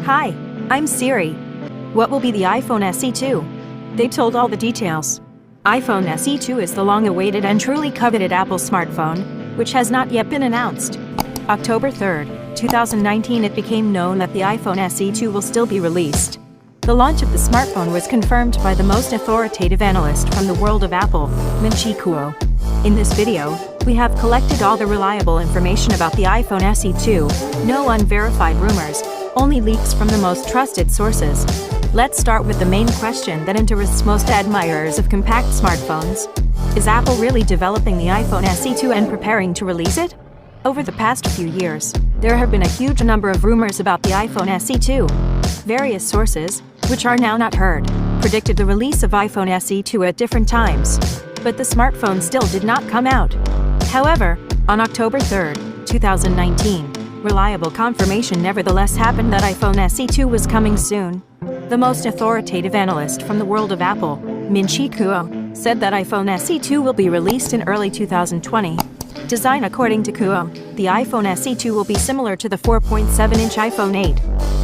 Hi, I'm Siri. What will be the iPhone SE2? They told all the details. iPhone SE2 is the long-awaited and truly coveted Apple smartphone, which has not yet been announced. October 3rd, 2019 it became known that the iPhone SE2 will still be released. The launch of the smartphone was confirmed by the most authoritative analyst from the world of Apple, Min-Chi Kuo. In this video, we have collected all the reliable information about the iPhone SE2, no unverified rumors, only leaks from the most trusted sources. Let's start with the main question that interests most admirers of compact smartphones. Is Apple really developing the iPhone SE2 and preparing to release it? Over the past few years, there have been a huge number of rumors about the iPhone SE2. Various sources, which are now not heard, predicted the release of iPhone SE2 at different times. But the smartphone still did not come out. However, on October 3rd, 2019, reliable confirmation nevertheless happened that iPhone SE2 was coming soon. The most authoritative analyst from the world of Apple, Min-Chi Kuo, said that iPhone SE2 will be released in early 2020. Design according to Kuo, the iPhone SE2 will be similar to the 4.7-inch iPhone 8.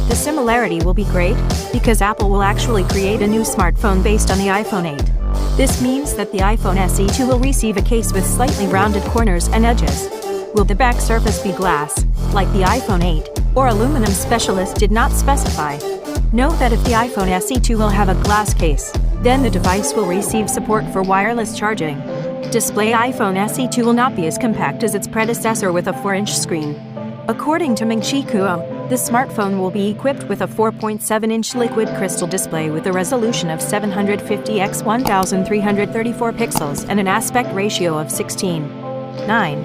The similarity will be great, because Apple will actually create a new smartphone based on the iPhone 8. This means that the iPhone SE2 will receive a case with slightly rounded corners and edges. Will the back surface be glass, like the iPhone 8, or aluminum? Specialist did not specify. Note that if the iPhone SE2 will have a glass case, then the device will receive support for wireless charging. Display: iPhone SE2 will not be as compact as its predecessor with a 4-inch screen. According to Min-Chi Kuo, the smartphone will be equipped with a 4.7-inch liquid crystal display with a resolution of 750 x 1334 pixels and an aspect ratio of 16:9.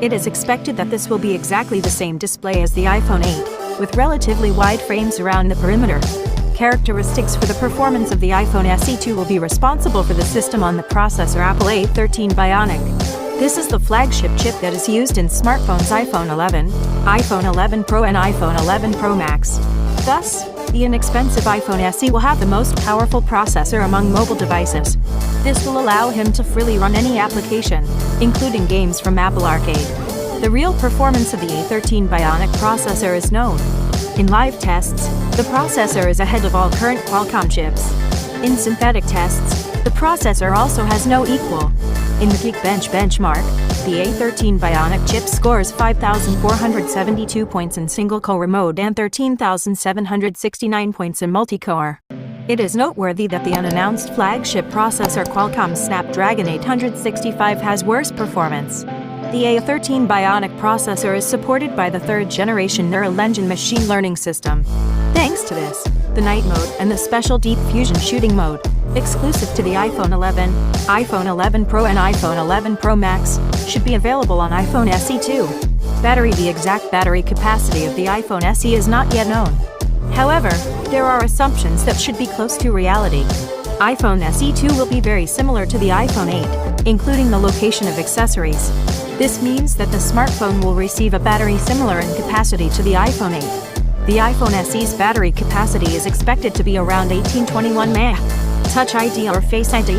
It is expected that this will be exactly the same display as the iPhone 8, with relatively wide frames around the perimeter. Characteristics for the performance of the iPhone SE2 will be responsible for the system on the processor Apple A13 Bionic. This is the flagship chip that is used in smartphones iPhone 11, iPhone 11 Pro and iPhone 11 Pro Max. Thus, the inexpensive iPhone SE will have the most powerful processor among mobile devices. This will allow him to freely run any application, including games from Apple Arcade. The real performance of the A13 Bionic processor is known. In live tests, the processor is ahead of all current Qualcomm chips. In synthetic tests, the processor also has no equal. In the Geekbench benchmark, the A13 Bionic chip scores 5,472 points in single-core mode and 13,769 points in multi-core. It is noteworthy that the unannounced flagship processor Qualcomm Snapdragon 865 has worse performance. The A13 Bionic processor is supported by the third-generation Neural Engine machine learning system. Thanks to this, the night mode and the special deep fusion shooting mode, exclusive to the iPhone 11, iPhone 11 Pro and iPhone 11 Pro Max, should be available on iPhone SE2. Battery: the exact battery capacity of the iPhone SE is not yet known. However, there are assumptions that should be close to reality. iPhone SE2 will be very similar to the iPhone 8, including the location of accessories. This means that the smartphone will receive a battery similar in capacity to the iPhone 8. The iPhone SE's battery capacity is expected to be around 1821 mAh. Touch ID or Face ID?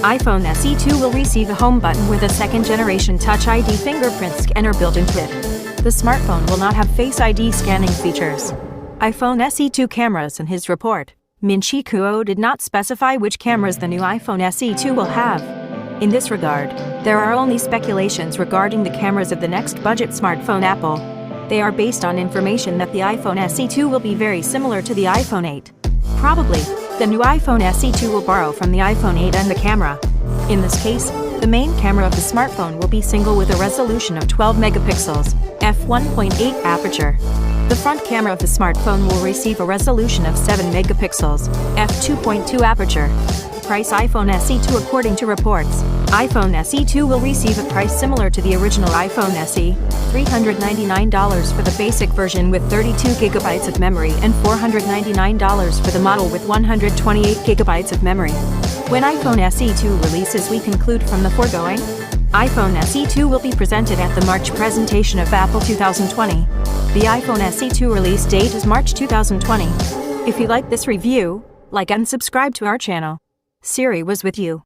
iPhone SE2 will receive a home button with a second-generation Touch ID fingerprint scanner built into it. The smartphone will not have Face ID scanning features. iPhone SE2 cameras. In his report, Min-Chi Kuo did not specify which cameras the new iPhone SE2 will have. In this regard, there are only speculations regarding the cameras of the next budget smartphone Apple. They are based on information that the iPhone SE2 will be very similar to the iPhone 8. Probably, the new iPhone SE2 will borrow from the iPhone 8 and the camera. In this case, the main camera of the smartphone will be single with a resolution of 12 megapixels, f1.8 aperture. The front camera of the smartphone will receive a resolution of 7 megapixels, f2.2 aperture. Price: iPhone SE2. According to reports, iPhone SE2 will receive a price similar to the original iPhone SE, $399 for the basic version with 32 GB of memory and $499 for the model with 128 GB of memory. When iPhone SE2 releases, we conclude from the foregoing, iPhone SE2 will be presented at the March presentation of Apple 2020. The iPhone SE2 release date is March 2020. If you like this review, like and subscribe to our channel. Siri was with you.